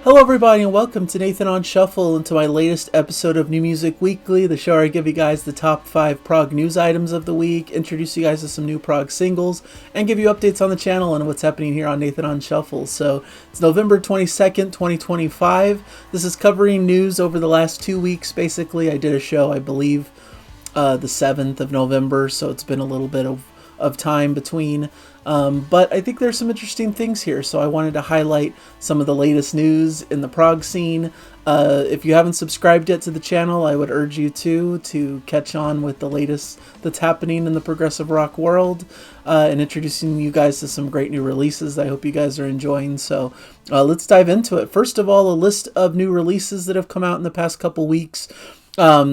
Hello, everybody, and welcome to Nathan on Shuffle and to my latest episode of New Music Weekly, the show where I give you guys the top 5 prog news items of the week, introduce you guys to some new prog singles, and give you updates on the channel and what's happening here on Nathan on Shuffle. So it's November 22nd, 2025. This is covering news over the last 2 weeks, basically. I did a show, I believe, the 7th of November, so it's been a little bit of time between. But I think there's some interesting things here, so I wanted to highlight some of the latest news in the prog scene. If you haven't subscribed yet to the channel, I would urge you to catch on with the latest that's happening in the progressive rock world, and introducing you guys to some great new releases I hope you guys are enjoying. So let's dive into it. First of all, a list of new releases that have come out in the past couple weeks.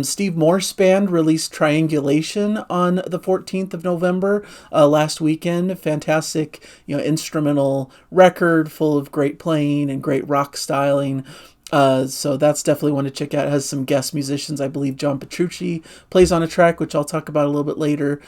Steve Morse Band released Triangulation on the 14th of November, last weekend. Fantastic, instrumental record full of great playing and great rock styling. So that's definitely one to check out. It has some guest musicians. I believe John Petrucci plays on a track, which I'll talk about a little bit later.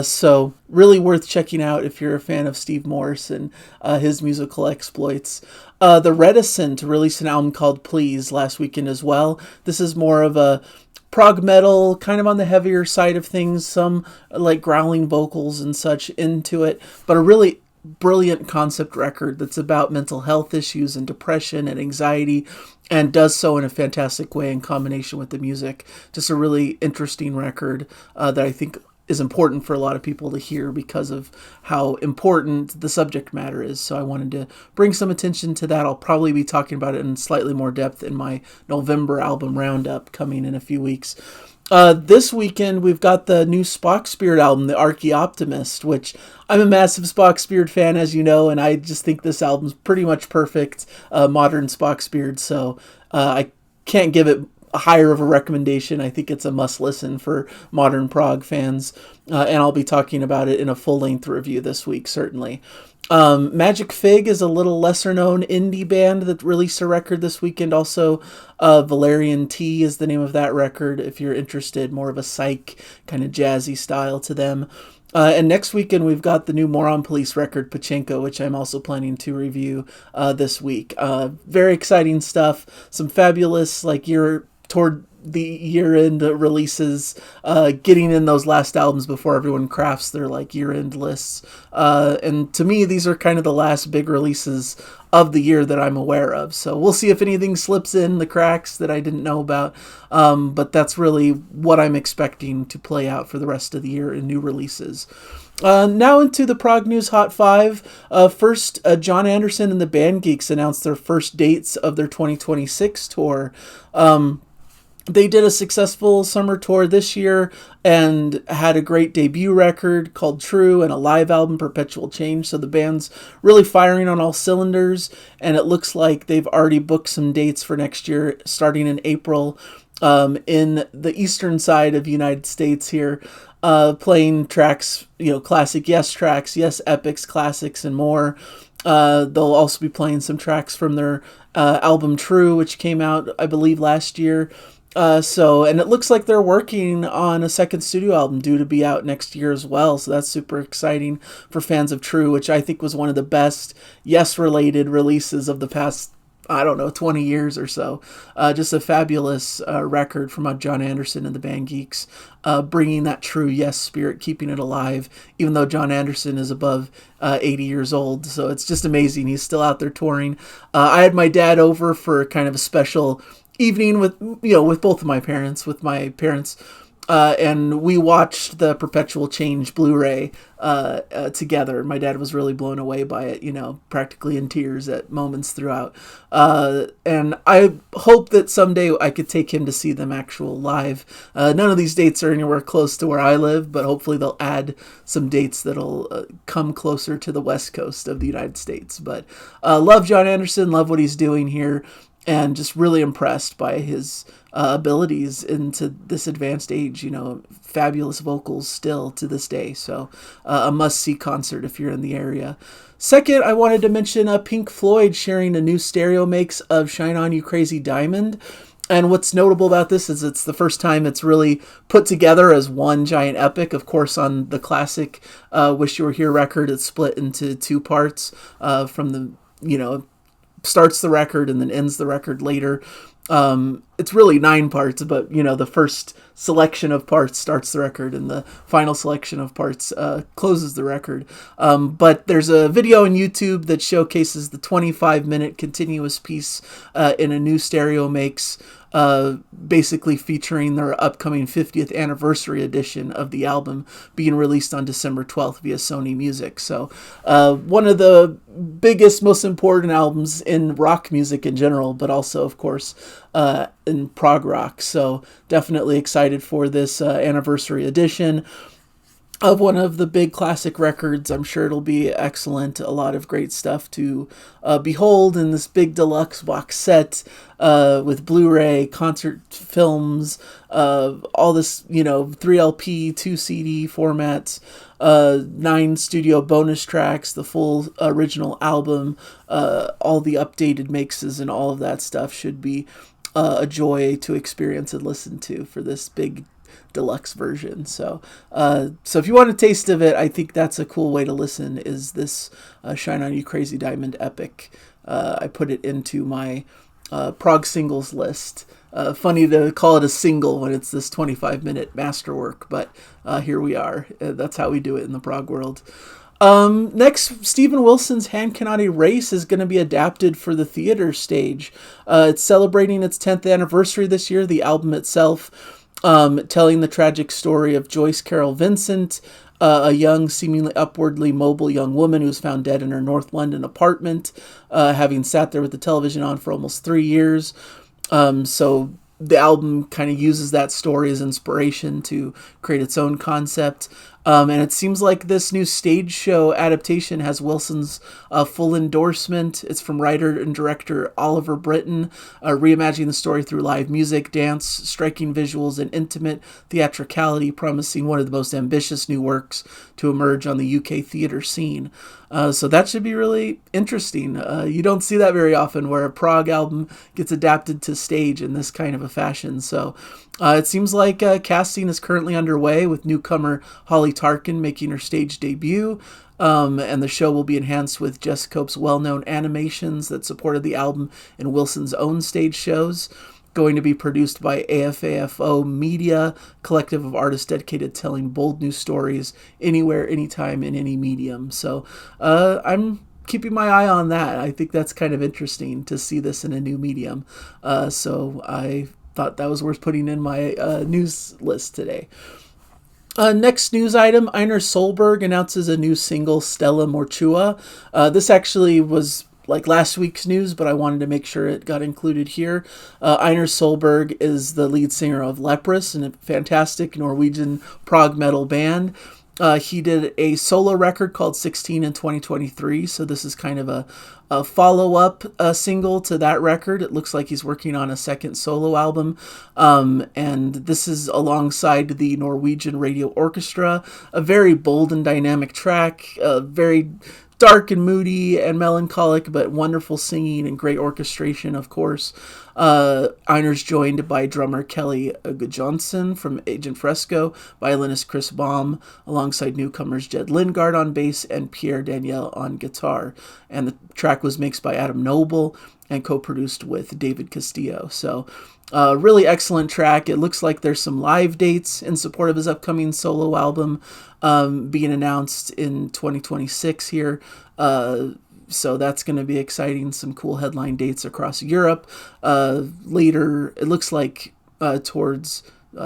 So really worth checking out if you're a fan of Steve Morse and his musical exploits. The Reticent released an album called Please last weekend as well. This is more of a prog metal, kind of on the heavier side of things, some like growling vocals and such into it, but a really brilliant concept record that's about mental health issues and depression and anxiety, and does so in a fantastic way in combination with the music. Just a really interesting record that I think is important for a lot of people to hear because of how important the subject matter is. So I wanted to bring some attention to that. I'll probably be talking about it in slightly more depth in my November album roundup coming in a few weeks. This weekend, we've got the new Spock Spirit album, The Archaeoptimist, which I'm a massive Spock Spirit fan, as you know, and I just think this album's pretty much perfect, modern Spock Spirit, so I can't give it higher of a recommendation. I think it's a must listen for modern prog fans, and I'll be talking about it in a full-length review this week, certainly. Magic Fig is a little lesser known indie band that released a record this weekend. Also, Valerian T is the name of that record if you're interested, more of a psych kind of jazzy style to them. And next weekend we've got the new Moron Police record, Pachinko, which I'm also planning to review this week. Very exciting stuff. Some fabulous toward the year-end releases, getting in those last albums before everyone crafts their year-end lists. And to me, these are kind of the last big releases of the year that I'm aware of. So we'll see if anything slips in the cracks that I didn't know about. But that's really what I'm expecting to play out for the rest of the year in new releases. Now into the Prog News Hot 5. First, John Anderson and the Band Geeks announced their first dates of their 2026 tour. They did a successful summer tour this year and had a great debut record called True and a live album, Perpetual Change. So the band's really firing on all cylinders, and it looks like they've already booked some dates for next year, starting in April, in the eastern side of the United States here, playing tracks, classic Yes tracks, Yes epics, classics, and more. They'll also be playing some tracks from their album True, which came out, I believe, last year. And it looks like they're working on a second studio album due to be out next year as well. So that's super exciting for fans of True, which I think was one of the best Yes-related releases of the past, 20 years or so. Just a fabulous record from John Anderson and the Band Geeks, bringing that true Yes spirit, keeping it alive, even though John Anderson is above 80 years old. So it's just amazing. He's still out there touring. I had my dad over for kind of a special evening with both of my parents, and we watched the Perpetual Change Blu-ray together. My dad was really blown away by it, practically in tears at moments throughout. And I hope that someday I could take him to see them actual live. None of these dates are anywhere close to where I live, but hopefully they'll add some dates that'll come closer to the West Coast of the United States. But love John Anderson, love what he's doing here, and just really impressed by his abilities into this advanced age. Fabulous vocals still to this day. So a must-see concert if you're in the area. Second, I wanted to mention Pink Floyd sharing a new stereo mix of Shine On You Crazy Diamond. And what's notable about this is it's the first time it's really put together as one giant epic. Of course, on the classic Wish You Were Here record, it's split into two parts from the, starts the record and then ends the record later. It's really 9 parts, but the first selection of parts starts the record and the final selection of parts closes the record. But there's a video on YouTube that showcases the 25-minute continuous piece in a new stereo mix, basically featuring their upcoming 50th anniversary edition of the album being released on December 12th via Sony Music. So one of the biggest, most important albums in rock music in general, but also, of course, in prog rock. So definitely excited for this anniversary edition of one of the big classic records. I'm sure it'll be excellent. A lot of great stuff to behold in this big deluxe box set with Blu-ray, concert films, all this, 3LP, 2 CD formats, 9 studio bonus tracks, the full original album, all the updated mixes and all of that stuff should be a joy to experience and listen to for this big deluxe version. So if you want a taste of it, I think that's a cool way to listen, is this Shine On You Crazy Diamond Epic. I put it into my prog singles list. Funny to call it a single when it's this 25-minute masterwork, but here we are. That's how we do it in the prog world. Next, Steven Wilson's Hand Cannot Erase is going to be adapted for the theater stage. It's celebrating its 10th anniversary this year. The album itself, telling the tragic story of Joyce Carol Vincent, a young, seemingly upwardly mobile young woman who was found dead in her North London apartment, having sat there with the television on for almost 3 years. So the album kind of uses that story as inspiration to create its own concept. And it seems like this new stage show adaptation has Wilson's full endorsement. It's from writer and director Oliver Britton, reimagining the story through live music, dance, striking visuals, and intimate theatricality, promising one of the most ambitious new works to emerge on the UK theater scene. So that should be really interesting. You don't see that very often, where a prog album gets adapted to stage in this kind of a fashion. So it seems like casting is currently underway, with newcomer Holly Tarkin making her stage debut. And the show will be enhanced with Jess Cope's well-known animations that supported the album in Wilson's own stage shows. Going to be produced by AFAFO Media, collective of artists dedicated to telling bold new stories anywhere, anytime, in any medium. So I'm keeping my eye on that. I think that's kind of interesting to see this in a new medium. So I thought that was worth putting in my news list today. Next news item, Einar Solberg announces a new single, Stella Mortua. This actually was like last week's news, but I wanted to make sure it got included here. Einar Solberg is the lead singer of Leprous, and a fantastic Norwegian prog metal band. He did a solo record called 16 in 2023, so this is kind of a follow-up single to that record. It looks like he's working on a second solo album, and this is alongside the Norwegian Radio Orchestra, a very bold and dynamic track, very dark and moody and melancholic, but wonderful singing and great orchestration, of course. Einar's joined by drummer Kelly Gudjonsson from Agent Fresco, violinist Chris Baum, alongside newcomers Jed Lingard on bass and Pierre Daniel on guitar. And the track was mixed by Adam Noble and co-produced with David Castillo. So really excellent track. It looks like there's some live dates in support of his upcoming solo album being announced in 2026 here. So that's going to be exciting. Some cool headline dates across Europe. Later, it looks like towards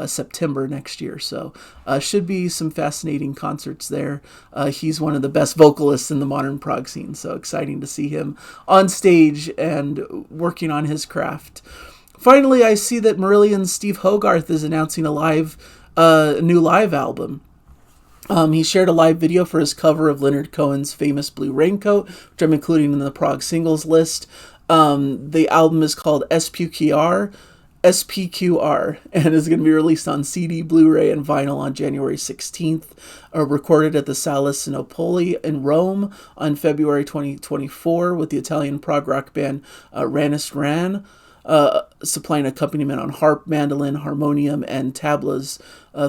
September next year. So should be some fascinating concerts there. He's one of the best vocalists in the modern prog scene. So exciting to see him on stage and working on his craft. Finally, I see that Marillion's Steve Hogarth is announcing a new live album. He shared a live video for his cover of Leonard Cohen's famous Blue Raincoat, which I'm including in the prog singles list. The album is called SPQR, and is going to be released on CD, Blu-ray, and vinyl on January 16th. Recorded at the Sala Sinopoli in Rome on February 2024 with the Italian prog rock band Ranist Ran. Supplying accompaniment on harp, mandolin, harmonium, and tablas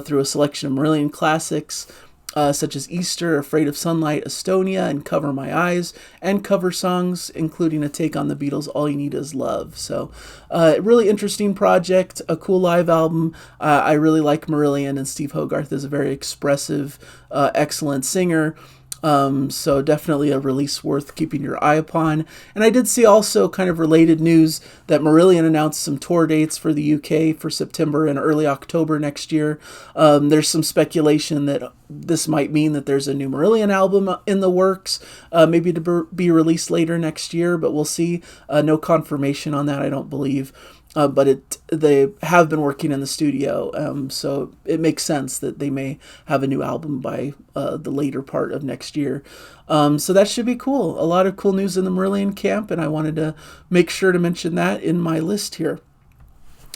through a selection of Marillion classics. such as Easter, Afraid of Sunlight, Estonia, and Cover My Eyes, and cover songs, including a take on the Beatles' All You Need Is Love. So, really interesting project, a cool live album. I really like Marillion, and Steve Hogarth is a very expressive, excellent singer. So definitely a release worth keeping your eye upon. And I did see also kind of related news that Marillion announced some tour dates for the UK for September and early October next year. There's some speculation that this might mean that there's a new Marillion album in the works, maybe to be released later next year, but we'll see. No confirmation on that, I don't believe. But they have been working in the studio, so it makes sense that they may have a new album by the later part of next year. So that should be cool. A lot of cool news in the Marillion camp, and I wanted to make sure to mention that in my list here.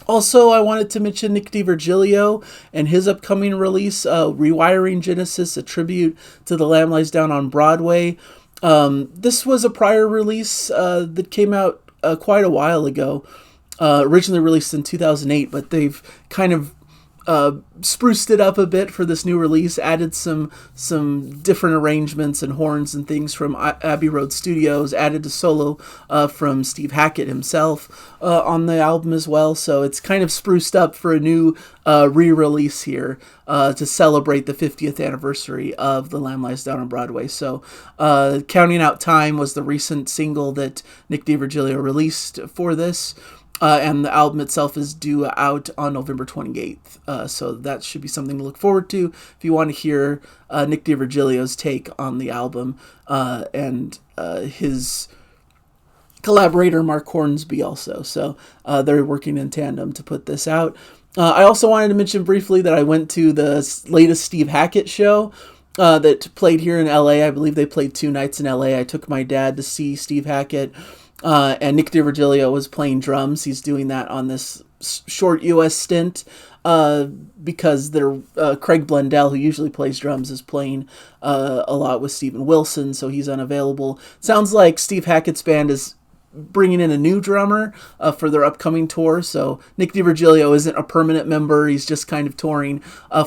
Also, I wanted to mention Nick DiVirgilio and his upcoming release, Rewiring Genesis, a tribute to The Lamb Lies Down on Broadway. This was a prior release that came out quite a while ago. Originally released in 2008, but they've kind of spruced it up a bit for this new release, added some different arrangements and horns and things from Abbey Road Studios, added a solo from Steve Hackett himself on the album as well. So it's kind of spruced up for a new re-release here to celebrate the 50th anniversary of The Lamb Lies Down on Broadway. So Counting Out Time was the recent single that Nick DiVirgilio released for this. And the album itself is due out on November 28th. So that should be something to look forward to if you want to hear Nick DiVirgilio's take on the album and his collaborator Mark Hornsby also. So they're working in tandem to put this out. I also wanted to mention briefly that I went to the latest Steve Hackett show that played here in LA. I believe they played 2 nights in LA. I took my dad to see Steve Hackett. And Nick DiVirgilio was playing drums. He's doing that on this short U.S. stint because Craig Blundell, who usually plays drums, is playing a lot with Steven Wilson, so he's unavailable. Sounds like Steve Hackett's band is bringing in a new drummer for their upcoming tour. So Nick DiVirgilio isn't a permanent member. He's just kind of touring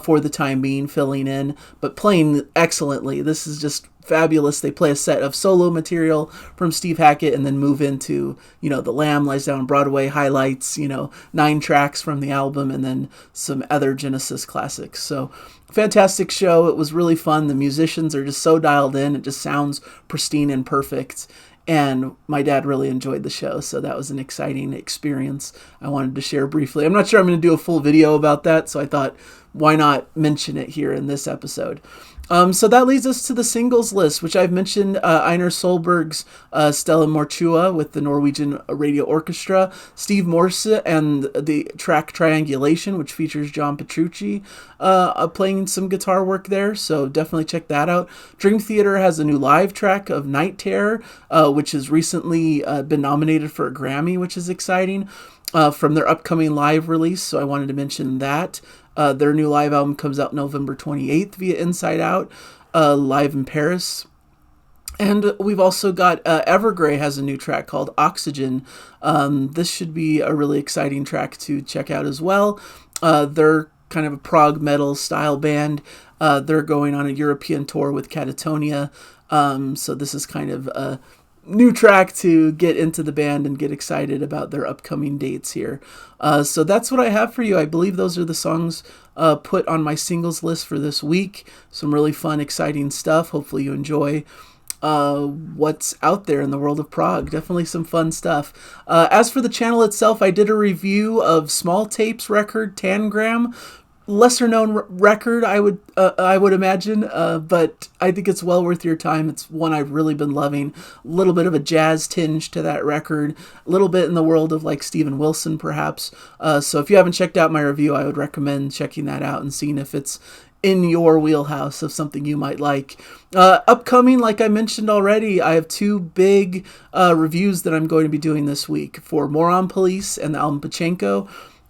for the time being, filling in, but playing excellently. This is just fabulous. They play a set of solo material from Steve Hackett and then move into, The Lamb Lies Down on Broadway highlights, 9 tracks from the album and then some other Genesis classics. So fantastic show. It was really fun. The musicians are just so dialed in. It just sounds pristine and perfect. And my dad really enjoyed the show, so that was an exciting experience I wanted to share briefly. I'm not sure I'm going to do a full video about that, so I thought, why not mention it here in this episode? So that leads us to the singles list, which I've mentioned Einar Solberg's Stella Mortua with the Norwegian Radio Orchestra, Steve Morse and the track Triangulation, which features John Petrucci playing some guitar work there, so definitely check that out. Dream Theater has a new live track of Night Terror, which has recently been nominated for a Grammy, which is exciting, from their upcoming live release, so I wanted to mention that. Their new live album comes out November 28th via Inside Out, live in Paris. And we've also got Evergrey has a new track called Oxygen. This should be a really exciting track to check out as well. They're kind of a prog metal style band. They're going on a European tour with Catatonia. So this is kind of a new track to get into the band and get excited about their upcoming dates here. So that's what I have for you. I believe those are the songs put on my singles list for this week. Some really fun, exciting stuff. Hopefully you enjoy what's out there in the world of prog. Definitely some fun stuff. As for the channel itself, I did a review of Small Tape's record Tangram. Lesser known record, I would imagine, but I think it's well worth your time. It's one I've really been loving. A little bit of a jazz tinge to that record, a little bit in the world of like Steven Wilson, perhaps. So if you haven't checked out my review, I would recommend checking that out and seeing if it's in your wheelhouse of something you might like. Upcoming, like I mentioned already, I have 2 big reviews that I'm going to be doing this week for Moron Police and the album Pachenko.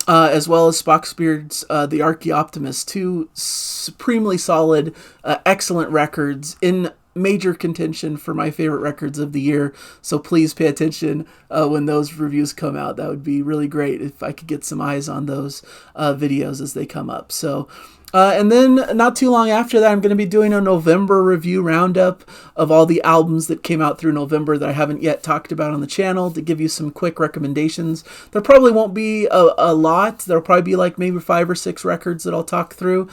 As well as Spockbeard's The Archaeoptimist, 2 supremely solid, excellent records in major contention for my favorite records of the year. So please pay attention when those reviews come out. That would be really great if I could get some eyes on those videos as they come up. So And then not too long after that, I'm going to be doing a November review roundup of all the albums that came out through November that I haven't yet talked about on the channel, to give you some quick recommendations. There probably won't be a lot. There'll probably be like maybe 5 or 6 records that I'll talk through.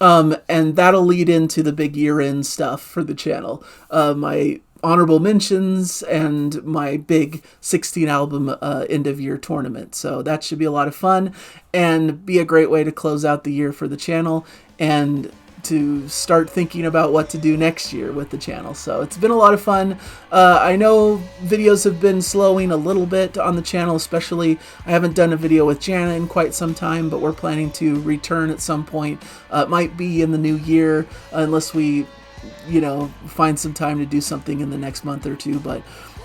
And that'll lead into the big year-end stuff for the channel. My honorable mentions and my big 16 album end of year tournament. So that should be a lot of fun and be a great way to close out the year for the channel and to start thinking about what to do next year with the channel. So it's been a lot of fun. I know videos have been slowing a little bit on the channel, especially I haven't done a video with Jana in quite some time, but we're planning to return at some point. It might be in the new year, unless we find some time to do something in the next month or two, but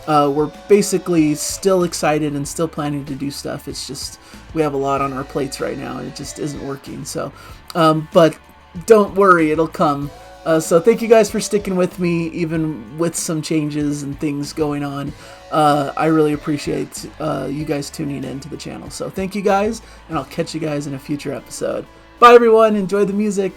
we're basically still excited and still planning to do stuff. It's just we have a lot on our plates right now and it just isn't working. So but don't worry, it'll come. So thank you guys for sticking with me even with some changes and things going on. I really appreciate you guys tuning in to the channel. So thank you guys, and I'll catch you guys in a future episode. Bye everyone, enjoy the music.